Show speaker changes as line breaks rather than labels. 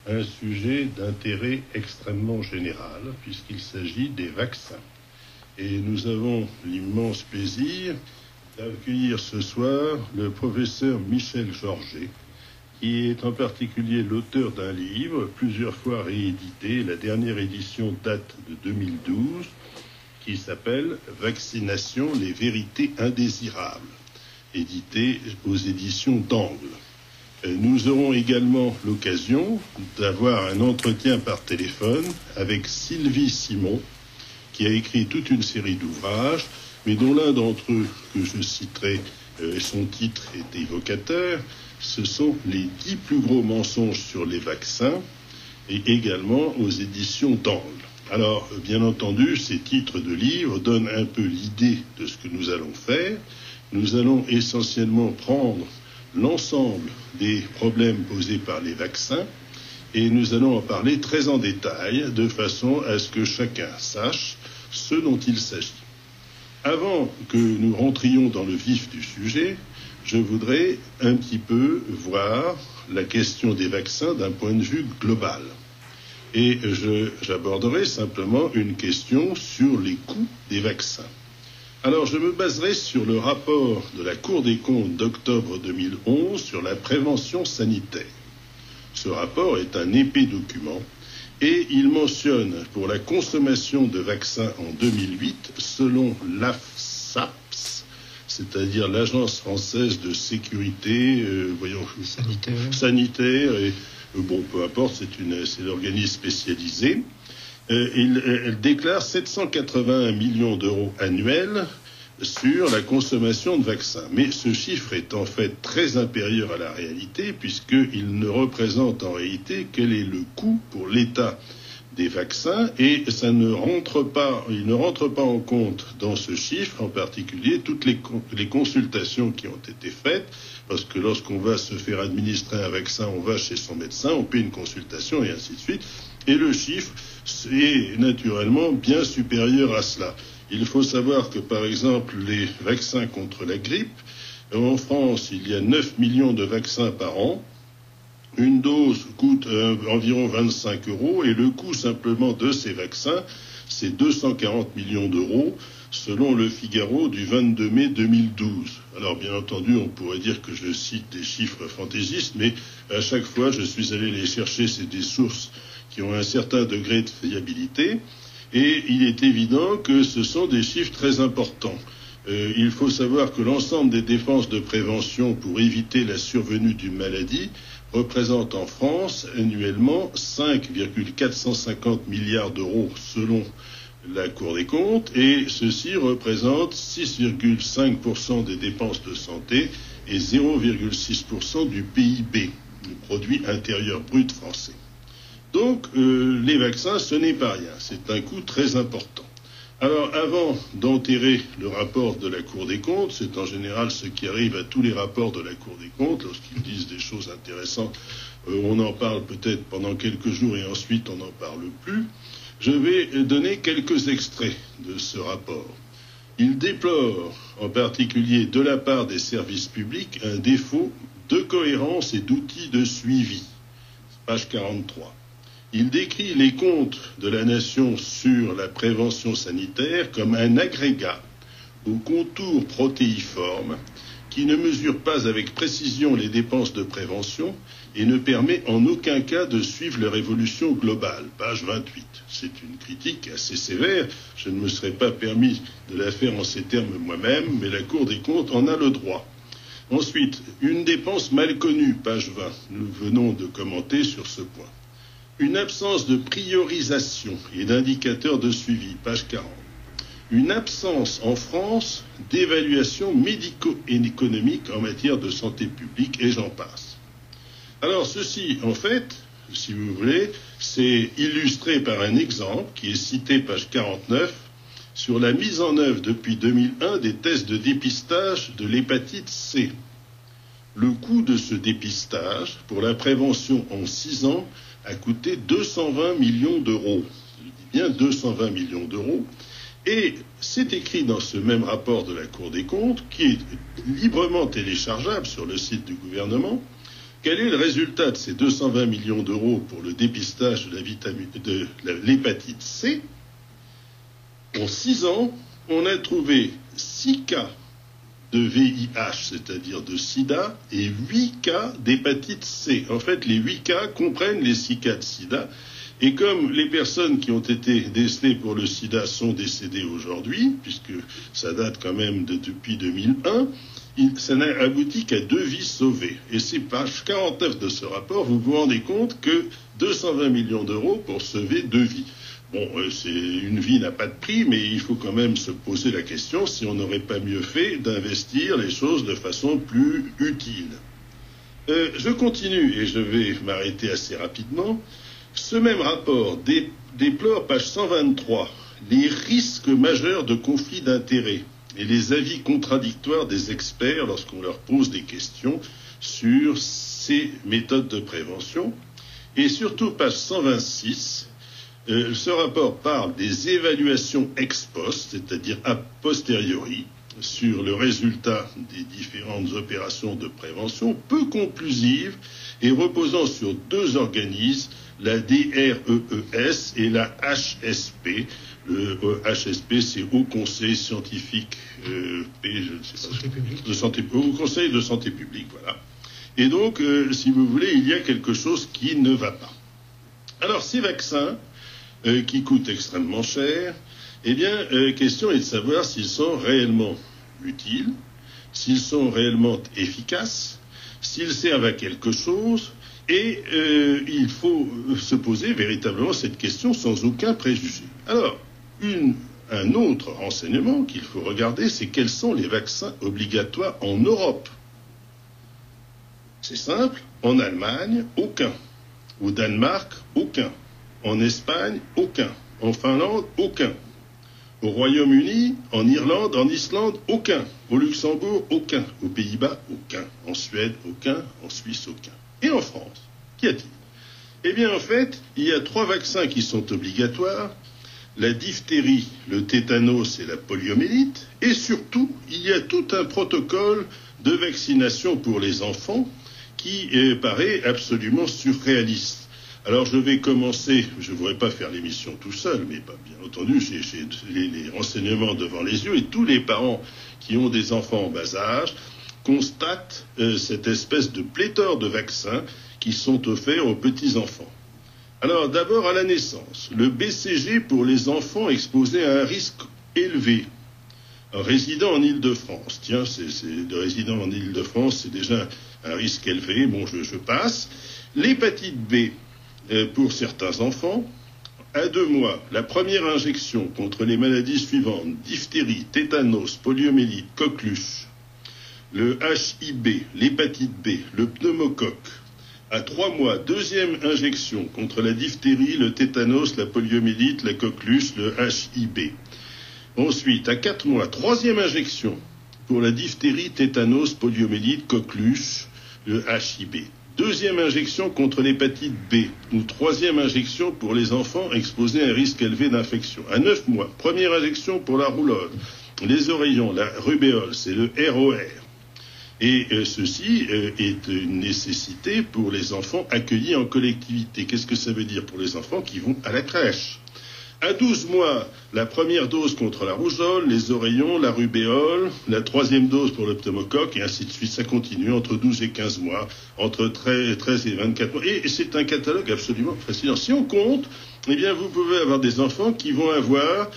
un sujet d'intérêt extrêmement général, puisqu'il s'agit des vaccins. Et nous avons l'immense plaisir d'accueillir ce soir le professeur Michel Georget, qui est en particulier l'auteur d'un livre, plusieurs fois réédité. La dernière édition date de 2012, qui s'appelle « Vaccination, les vérités indésirables », édité aux éditions d'Angle. Nous aurons également l'occasion d'avoir un entretien par téléphone avec Sylvie Simon, qui a écrit toute une série d'ouvrages, mais dont l'un d'entre eux, que je citerai, son titre est évocateur, ce sont les 10 plus gros mensonges sur les vaccins, et également aux éditions d'Angle. Alors, bien entendu, ces titres de livres donnent un peu l'idée de ce que nous allons faire. Nous allons essentiellement prendre l'ensemble des problèmes posés par les vaccins et nous allons en parler très en détail de façon à ce que chacun sache ce dont il s'agit. Avant que nous rentrions dans le vif du sujet, je voudrais un petit peu voir la question des vaccins d'un point de vue global. Et j'aborderai simplement une question sur les coûts des vaccins. Alors, je me baserai sur le rapport de la Cour des comptes d'octobre 2011 sur la prévention sanitaire. Ce rapport est un épais document et il mentionne pour la consommation de vaccins en 2008, selon l'AFSAPS, c'est-à-dire l'Agence française de sécurité sanitaire, et peu importe, c'est l'organisme spécialisé. Elle déclare 781 millions d'euros annuels sur la consommation de vaccins. Mais ce chiffre est en fait très inférieur à la réalité, puisqu'il ne représente en réalité quel est le coût pour l'État des vaccins, et il ne rentre pas en compte dans ce chiffre, en particulier, toutes les consultations qui ont été faites, parce que lorsqu'on va se faire administrer un vaccin, on va chez son médecin, on paie une consultation, et ainsi de suite. Et le chiffre est naturellement bien supérieur à cela. Il faut savoir que, par exemple, les vaccins contre la grippe, en France, il y a 9 millions de vaccins par an. Une dose coûte environ 25 € et le coût simplement de ces vaccins, c'est 240 millions d'euros, selon le Figaro du 22 mai 2012. Alors, bien entendu, on pourrait dire que je cite des chiffres fantaisistes, mais à chaque fois, je suis allé les chercher, c'est des sources qui ont un certain degré de fiabilité, et il est évident que ce sont des chiffres très importants. Il faut savoir que l'ensemble des dépenses de prévention pour éviter la survenue d'une maladie représente en France annuellement 5,450 milliards d'euros selon la Cour des comptes, et ceci représente 6,5% des dépenses de santé et 0,6% du PIB, le produit intérieur brut français. Donc, les vaccins, ce n'est pas rien. C'est un coût très important. Alors, avant d'enterrer le rapport de la Cour des comptes, c'est en général ce qui arrive à tous les rapports de la Cour des comptes, lorsqu'ils disent des choses intéressantes, on en parle peut-être pendant quelques jours et ensuite on n'en parle plus. Je vais donner quelques extraits de ce rapport. Il déplore, en particulier de la part des services publics, un défaut de cohérence et d'outils de suivi. Page 43. Il décrit les comptes de la nation sur la prévention sanitaire comme un agrégat aux contours protéiformes qui ne mesure pas avec précision les dépenses de prévention et ne permet en aucun cas de suivre leur évolution globale. Page 28. C'est une critique assez sévère. Je ne me serais pas permis de la faire en ces termes moi-même, mais la Cour des comptes en a le droit. Ensuite, une dépense mal connue, page 20. Nous venons de commenter sur ce point. Une absence de priorisation et d'indicateurs de suivi, page 40. Une absence en France d'évaluation médico-économique en matière de santé publique, et j'en passe. Alors ceci, en fait, si vous voulez, c'est illustré par un exemple qui est cité, page 49, sur la mise en œuvre depuis 2001 des tests de dépistage de l'hépatite C. Le coût de ce dépistage pour la prévention en 6 ans a coûté 220 millions d'euros. Je dis bien 220 millions d'euros. Et c'est écrit dans ce même rapport de la Cour des comptes, qui est librement téléchargeable sur le site du gouvernement, Quel est le résultat de ces 220 millions d'euros pour le dépistage de l'hépatite C? En 6 ans, on a trouvé 6 cas de VIH, c'est-à-dire de sida, et 8 cas d'hépatite C. En fait, les 8 cas comprennent les 6 cas de sida. Et comme les personnes qui ont été décelées pour le sida sont décédées aujourd'hui, puisque ça date quand même depuis 2001, ça n'a abouti qu'à 2 vies sauvées. Et c'est page 49 de ce rapport, vous vous rendez compte que 220 millions d'euros pour sauver 2 vies. Bon, une vie n'a pas de prix, mais il faut quand même se poser la question si on n'aurait pas mieux fait d'investir les choses de façon plus utile. Je continue et je vais m'arrêter assez rapidement. Ce même rapport déplore, page 123, les risques majeurs de conflit d'intérêts et les avis contradictoires des experts lorsqu'on leur pose des questions sur ces méthodes de prévention. Et surtout, page 126, ce rapport parle des évaluations ex post, c'est-à-dire a posteriori, sur le résultat des différentes opérations de prévention, peu conclusives et reposant sur 2 organismes, la DREES et la HSP. Le HSP, c'est Haut Conseil Scientifique Haut Conseil de Santé Publique, voilà. Et donc, si vous voulez, il y a quelque chose qui ne va pas. Alors, ces vaccins, qui coûtent extrêmement cher, eh bien, question est de savoir s'ils sont réellement utiles, s'ils sont réellement efficaces, s'ils servent à quelque chose, et il faut se poser véritablement cette question sans aucun préjugé. Alors, un autre renseignement qu'il faut regarder, c'est quels sont les vaccins obligatoires en Europe. C'est simple, en Allemagne, aucun. Au Danemark, aucun. En Espagne, aucun. En Finlande, aucun. Au Royaume-Uni, en Irlande, en Islande, aucun. Au Luxembourg, aucun. Aux Pays-Bas, aucun. En Suède, aucun. En Suisse, aucun. Et en France, qu'y a-t-il? Eh bien, en fait, il y a 3 vaccins qui sont obligatoires. La diphtérie, le tétanos et la poliomyélite. Et surtout, il y a tout un protocole de vaccination pour les enfants qui paraît absolument surréaliste. Alors je vais commencer, je ne voudrais pas faire l'émission tout seul, mais bien entendu, j'ai les renseignements devant les yeux, et tous les parents qui ont des enfants en bas âge constatent cette espèce de pléthore de vaccins qui sont offerts aux petits-enfants. Alors d'abord à la naissance, le BCG pour les enfants exposés à un risque élevé. Un résident en Île-de-France, tiens, le résident en Île-de-France, c'est déjà un risque élevé, bon je passe. L'hépatite B, pour certains enfants, à 2 mois, la première injection contre les maladies suivantes, diphtérie, tétanos, poliomyélite, coqueluche, le HIB, l'hépatite B, le pneumocoque. À 3 mois, 2e injection contre la diphtérie, le tétanos, la poliomyélite, la coqueluche, le HIB. Ensuite, à 4 mois, 3e injection pour la diphtérie, tétanos, poliomyélite, coqueluche, le HIB. 2e injection contre l'hépatite B, ou 3e injection pour les enfants exposés à un risque élevé d'infection. À 9 mois, 1re injection pour la rougeole, les oreillons, la rubéole, c'est le ROR. Et ceci est une nécessité pour les enfants accueillis en collectivité. Qu'est-ce que ça veut dire pour les enfants qui vont à la crèche? À 12 mois, la première dose contre la rougeole, les oreillons, la rubéole, la 3e dose pour le pneumocoque, et ainsi de suite. Ça continue entre 12 et 15 mois, entre 13 et 24 mois. Et c'est un catalogue absolument fascinant. Si on compte, eh bien, vous pouvez avoir des enfants qui vont avoir